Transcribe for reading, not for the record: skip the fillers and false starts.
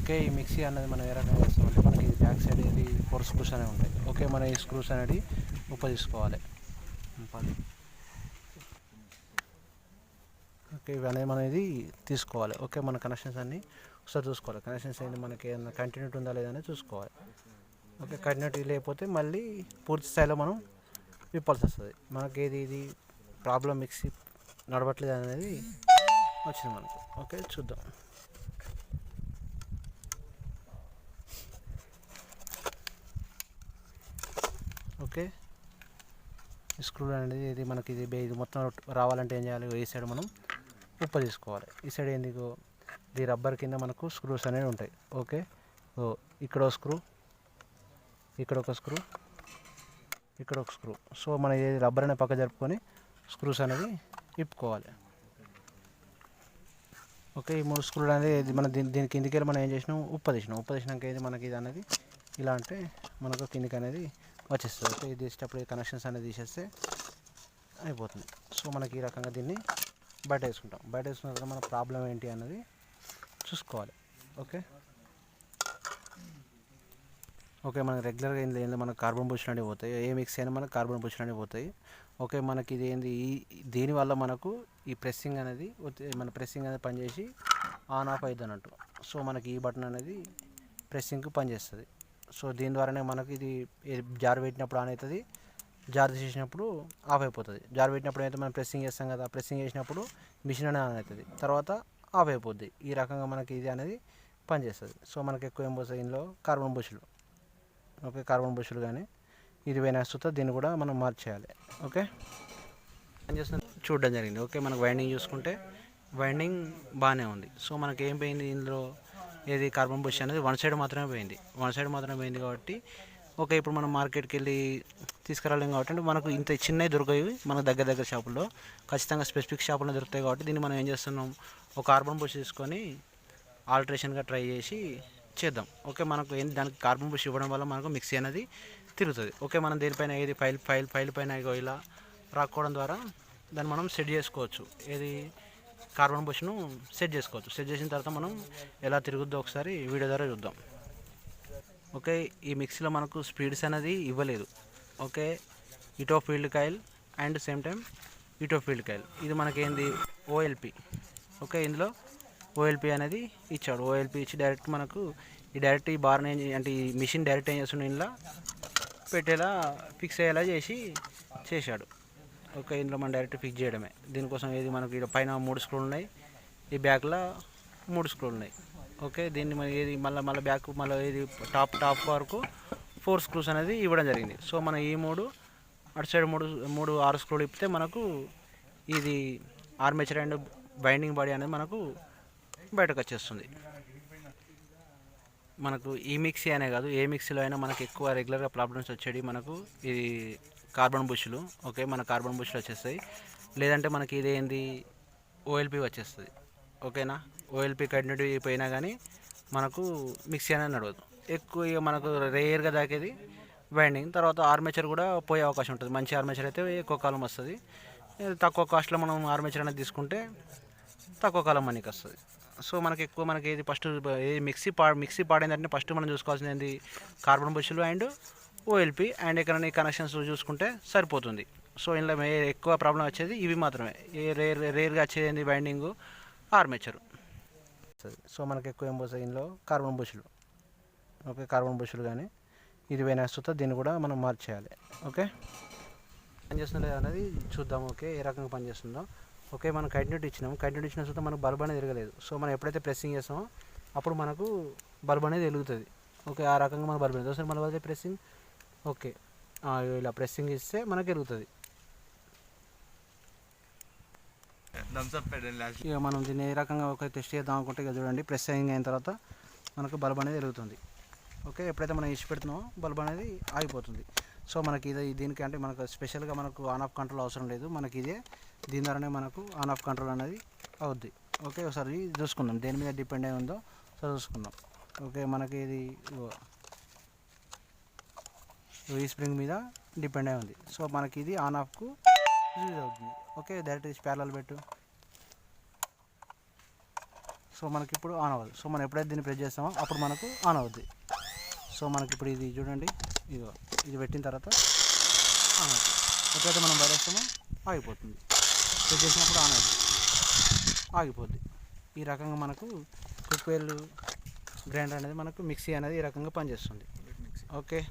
Okay, ఈ mixie అనేది మనం ఏ రకంగా చేస్తామంటే మనకి ఇది బ్యాక్ సైడ్ ఇది 4 స్క్రూస్ అనేవి ఉంటాయి. ఓకే, మనం ఈ స్క్రూస్ అనేది ఉపయోగించుకోవాలి. ఓకే, ఇవి అనేది మనం ఇది తీసుకోవాలి. ఓకే, మన కనెక్షన్స్ అన్నీ ఒకసారి చూసుకోవాలి. కనెక్షన్స్ ఏంటి, మనకి ఏదైనా కంటిన్యూటీ ఉందా లేదా అనేది చూసుకోవాలి. ఓకే, కంటిన్యూటీ లేకపోతే మళ్ళీ పూర్తి స్థాయిలో మనం విప్పాల్సి వస్తుంది. మనకి ఇది ప్రాబ్లం మిక్సీ నడవట్లేదు అనేది వచ్చింది మనకు. ఓకే, చూద్దాం. ఓకే, స్క్రూ అనేది ఇది మనకి ఇది మొత్తం రావాలంటే ఏం చేయాలి, ఈ సైడ్ మనం ఉప్పు తీసుకోవాలి. ఈ సైడ్ ఎందుకు, ఇది రబ్బర్ కింద మనకు స్క్రూస్ అనేవి ఉంటాయి. ఓకే, ఇక్కడ ఒక స్క్రూ, ఇక్కడ ఒక స్క్రూ, ఇక్కడ ఒక స్క్రూ. సో మనం ఇది రబ్బర్ అనే పక్క జరుపుకొని స్క్రూస్ అనేది ఇప్పుకోవాలి. ఓకే, ఈ 3 స్క్రూలు అనేది ఇది మన దీని కిందికి వెళ్ళి మనం ఏం చేసినాం, ఉప్పు తీసినాక ఇది మనకి ఇది అనేది ఇలా అంటే మనకు కిందికి అనేది వచ్చేస్తుంది. ఓకే, ఇది తీసేటప్పుడు కనెక్షన్స్ అనేది తీసేస్తే అయిపోతుంది. సో మనకి ఈ రకంగా దీన్ని బయట వేసుకుంటాం. బయట వేసుకున్న తర్వాత మన ప్రాబ్లం ఏంటి అన్నది చూసుకోవాలి. ఓకే, మనకి రెగ్యులర్గా ఏంది మనకు కార్బన్ బూస్టర్ అనేవి పోతాయి. ఏ మిక్స్ అయినా మనకు కార్బన్ బూస్టర్ అనేవి పోతాయి. ఓకే, మనకి ఇది ఏంది, దీనివల్ల మనకు ఈ ప్రెస్సింగ్ అనేది మన ప్రెస్సింగ్ అనేది పనిచేసి ఆన్ ఆఫ్ అవుతుంది అన్నట్టు. సో మనకి ఈ బటన్ అనేది ప్రెస్సింగ్కి పనిచేస్తుంది. సో దీని ద్వారానే మనకి ఇది జార్ పెట్టినప్పుడు ఆన్ అవుతుంది, జార్ తీసేసినప్పుడు ఆఫ్ అయిపోతుంది. జార్ పెట్టినప్పుడు అయితే మనం ప్రెస్సింగ్ చేస్తాం కదా, ప్రెస్సింగ్ చేసినప్పుడు మిషన్ అనేది ఆన్ అవుతుంది, తర్వాత ఆఫ్ అయిపోద్ది. ఈ రకంగా మనకి ఇది అనేది పనిచేస్తుంది. సో మనకి ఎక్కువ ఏం పోతుంది ఇందులో, కార్బన్ బుష్లు. ఓకే, కార్బన్ బుష్లు కానీ ఇది వేనేస్తుందో దీన్ని కూడా మనం మార్చేయాలి. ఓకే, పనిచేస్తుంది చూడడం జరిగింది. ఓకే, మనకు వైండింగ్ చూసుకుంటే వైండింగ్ బాగానే ఉంది. సో మనకి ఏం పోయింది ఇందులో, ఏది కార్బన్ బుష్ అనేది వన్ సైడ్ మాత్రమే పోయింది కాబట్టి ఓకే, ఇప్పుడు మనం మార్కెట్కి వెళ్ళి తీసుకురాలేం కాబట్టి అంటే మనకు ఇంత చిన్నవి దొరకాయి మనకు దగ్గర షాపుల్లో, ఖచ్చితంగా స్పెసిఫిక్ షాపుల్లో దొరుకుతాయి కాబట్టి దీన్ని మనం ఏం చేస్తున్నాం, ఒక కార్బన్ బుష్ తీసుకొని ఆల్టరేషన్గా ట్రై చేసి చేద్దాం. ఓకే, మనకు ఏంటి దానికి కార్బన్ బుష్ ఇవ్వడం వల్ల మనకు మిక్సీ అనేది తిరుగుతుంది. ఓకే, మనం దీనిపైన ఏది ఫైల్ పైన ఇలా రాకపోవడం ద్వారా దాన్ని మనం సెట్ చేసుకోవచ్చు. ఏది కార్బన్ బుష్ను సెట్ చేసుకోవచ్చు. సెట్ చేసిన తర్వాత మనం ఎలా తిరుగుద్దో ఒకసారి వీడియో ద్వారా చూద్దాం. ఓకే, ఈ మిక్సీలో మనకు స్పీడ్స్ అనేది ఇవ్వలేదు. ఓకే, ఇటో field coil and same time ఇటో ఫీల్డ్ కాయిల్, ఇది మనకేంది ఓఎల్పి. ఓకే, ఇందులో ఓఎల్పి అనేది ఇచ్చాడు. ఓఎల్పి ఇచ్చి డైరెక్ట్ మనకు ఈ బార్ని అంటే ఈ మిషన్ డైరెక్ట్ ఏం చేస్తుండే ఇందులో పెట్టేలా ఫిక్స్ అయ్యేలా చేశాడు. ఓకే, ఇందులో మనం డైరెక్ట్ ఫిక్స్ చేయడమే. దీనికోసం ఏది మనకి ఇక్కడ పైన 3 స్క్రూలు ఉన్నాయి, ఈ బ్యాక్లో 3 స్క్రూలు ఉన్నాయి. ఓకే, దీన్ని మనం ఏది మళ్ళీ బ్యాక్ మళ్ళీ ఏది టాప్ వరకు 4 స్క్రూస్ అనేది ఇవ్వడం జరిగింది. సో మనం ఈ 3 అటు సైడ్ 3 6 స్క్రూలు ఇప్పితే మనకు ఇది ఆర్మేచర్ అండ్ బైండింగ్ బాడీ అనేది మనకు బయటకు వచ్చేస్తుంది. మనకు ఈ మిక్సీ అనే కాదు, ఏ మిక్సీలో అయినా మనకు ఎక్కువ రెగ్యులర్గా ప్రాబ్లమ్స్ వచ్చేది మనకు ఇది కార్బన్ బుష్లు. ఓకే, మన కార్బన్ బుష్లు వచ్చేస్తాయి, లేదంటే మనకి ఇదేంది ఓఎల్పి వచ్చేస్తుంది. ఓకేనా, ఓఎల్పి కంటిన్యూటీ పోయినా కానీ మనకు మిక్సీ అనేది నడవదు. ఎక్కువ ఇక మనకు రేర్గా దాకేది వైండింగ్. తర్వాత ఆర్మేచర్ కూడా పోయే అవకాశం ఉంటుంది. మంచి ఆర్మేచర్ అయితే ఎక్కువ కాలం వస్తుంది, తక్కువ కాస్ట్లో మనం ఆర్మేచర్ అనేది తీసుకుంటే తక్కువ కాలం మనకి వస్తుంది. సో మనకి ఏది ఫస్ట్ మిక్సీ పాడైందంటే ఫస్ట్ మనం చూసుకోవాల్సింది ఏంది, కార్బన్ బుష్లు అండ్ ఓఎల్పి అండ్ ఎక్కడైనా కనెక్షన్స్ చూసుకుంటే సరిపోతుంది. సో ఇందులో ఎక్కువ ప్రాబ్లం వచ్చేది ఇవి మాత్రమే. రేర్గా వచ్చేది ఏంది వైండింగ్, ఆర్మేచరు. సో మనకి ఎక్కువ ఏం పోతుంది ఇందులో, కార్బన్ బుష్లు. ఓకే, కార్బన్ బుష్లు కానీ ఇది వేనేస్తుందో దీన్ని కూడా మనం మార్చేయాలి. ఓకే, పనిచేస్తుందో అనేది చూద్దాం. ఓకే, ఏ రకంగా పనిచేస్తుందో. ఓకే, మనం కంటిన్యూటీ ఇచ్చిన తర్వాత మనకు బల్బ్ అనేది తిరగలేదు. సో మనం ఎప్పుడైతే ప్రెస్సింగ్ చేస్తామో అప్పుడు మనకు బల్బ్ అనేది వెలుగుతుంది. ఓకే, ఆ రకంగా మన బల్బ్ అనేది ఒకసారి మనం అయితే ప్రెస్సింగ్. ఓకే, ఇలా ప్రెస్సింగ్ ఇస్తే మనకు వెలుగుతుంది. ఇక మనం దీన్ని ఏ రకంగా ఒక టెస్ట్ చేద్దాం అనుకుంటే ఇక చూడండి, ప్రెస్సింగ్ అయిన తర్వాత మనకు బల్బ్ అనేది వెలుగుతుంది. ఓకే, ఎప్పుడైతే మనం ఇచ్చి పెడుతున్నామో బల్బ్ అనేది ఆగిపోతుంది. సో మనకి దీనికి అంటే మనకు స్పెషల్గా మనకు ఆన్ ఆఫ్ కంట్రోల్ అవసరం లేదు. మనకి దీని ద్వారానే మనకు ఆన్ ఆఫ్ కంట్రోల్ అనేది అవుద్ది. ఓకే, ఒకసారి చూసుకుందాం దేని మీద డిపెండ్ అయి ఉందో ఒకసారి చూసుకుందాం. ఓకే, మనకి ఇది ఈ స్ప్రింగ్ మీద డిపెండ్ అయి ఉంది. సో మనకి ఇది ఆన్ ఆఫ్కు యూజ్ అవుతుంది. ఓకే, డైరెక్ట్ ప్యారలల్ పెట్టు. సో మనకి ఇప్పుడు ఆన్ అవ్వదు. సో మనం ఎప్పుడైతే దీన్ని ప్రెస్ చేస్తామో అప్పుడు మనకు ఆన్ అవుద్ది. సో మనకి ఇప్పుడు ఇది చూడండి, ఇది పెట్టిన తర్వాత ఆన్ అవుతుంది. ఎప్పుడైతే మనం పడేస్తామో ఆగిపోతుంది. ప్రెస్ చేసినప్పుడు ఆన్ అవుతుంది, ఆగిపోద్ది. ఈ రకంగా మనకు కుక్ వేల్ గ్రైండర్ అనేది మనకు మిక్సీ అనేది ఈ రకంగా పనిచేస్తుంది. ఓకే.